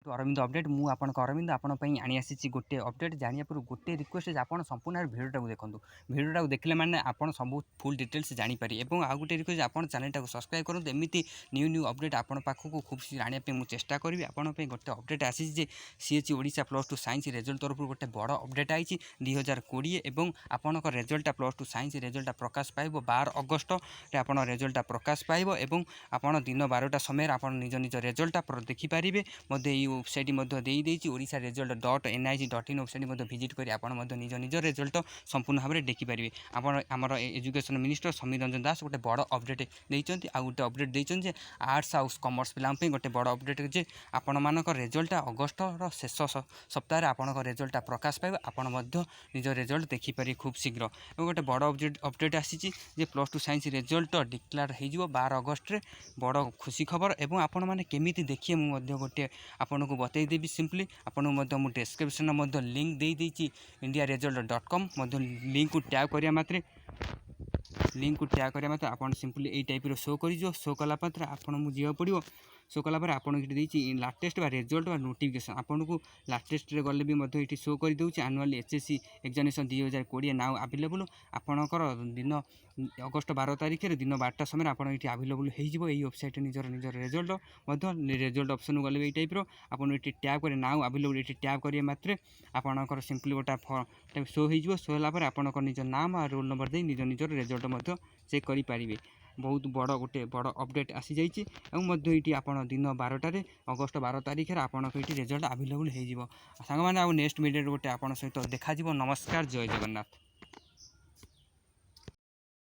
To Arvind update मु आपन अरविंद आपण आनी आसी गोटे अपडेट जानिया पूर्व गोटे रिक्वेस्ट आप संपूर्ण भिडियोटा देखूँ भिडियोटा देखले मैंने आप सब फुल डिटेल्स जानीपारे और आ गोटे रिक्वेस्ट आप चैनल सब्सक्राइब करूँ एमती न्यू न्यू अपडेट आपण पाखक खूब जानापी मुझे चेष्टा करी आपण गोटे अपडेट आसी सीएचई ओडिशा +2 साइंस रिजल्ट तरफ गोटे बड़ अपडेट आई 2020 और आपण रिजल्टा +2 साइंस रिजल्टा प्रकाश पाइब 12 अगस्ट आप रिजल्टा प्रकाश पाइब और आप दिन 12टा समय आप निज निज रिजल्टा देखिपारे website Odisha result .nic.in website visit कर आप निज निज रिजल्ट संपूर्ण भाव में देखिपारे। आमर एजुकेशन मिनिस्टर समीर रंजन दास गोटे बड़ अपडेट देते आ गोटे अपडेट देते आर्ट्स आउ कमर्स पिलांप गोटे बड़ अपडेट जे आपण मानक रिजल्ट अगस्टर शेष सप्ताह आपंक रिजल्ट प्रकाश पाइब आपण निज रिजल्ट देखिपारे खूब शीघ्र। गोटे बड़ अपडेट आसी +2 साइंस रिजल्ट डिक्लेयर हो 12 अगस्ट रे बड़ खुशी खबर और आपण मैंने केमी देखिए मुझे गोटे आपन को बतईदेवी सिंपली आपको मुझे डिस्क्रिप्शन लिंक दे देती indiaresult.com लिंक को टैग करिया मात्रे आप सिंपली यही टाइप शो कर शो कलापर आपन मुझे पड़ो शो कलापर आपन ये लाटेस्ट रिजल्ट नोटिफिकेशन आपन को लाटेस्ट गले भी ये शो कर दूसरी annual HSC examination 2020 now available आपणकर दिन अगस्ट 12 तारिख दिन 12टा समय आप आवेलेबल हो वेबसाइट निजर निजर रिजल्ट रिजल्ट ऑप्शन गले ये टाइप आपन ये टैब कर नाउ आवेलेबल ये टैब करेंगे मात्रे आपणकर सिंपली गोटे शो हो शो होगापर आपंकर निज नाम और रोल नंबर दे निज निजर रिजल्ट चेक करेंगे। बहुत बड़ गोटे बड़ अपडेट आसी जाइए ये आप दिन 12टार अगस्ट 12 तारिख आपंक ये रिजल्ट आवेलेबल हो सांग मैंने नेक्स्ट वीडियो गोटे आप सहित देखा। नमस्कार, जय जगन्नाथ।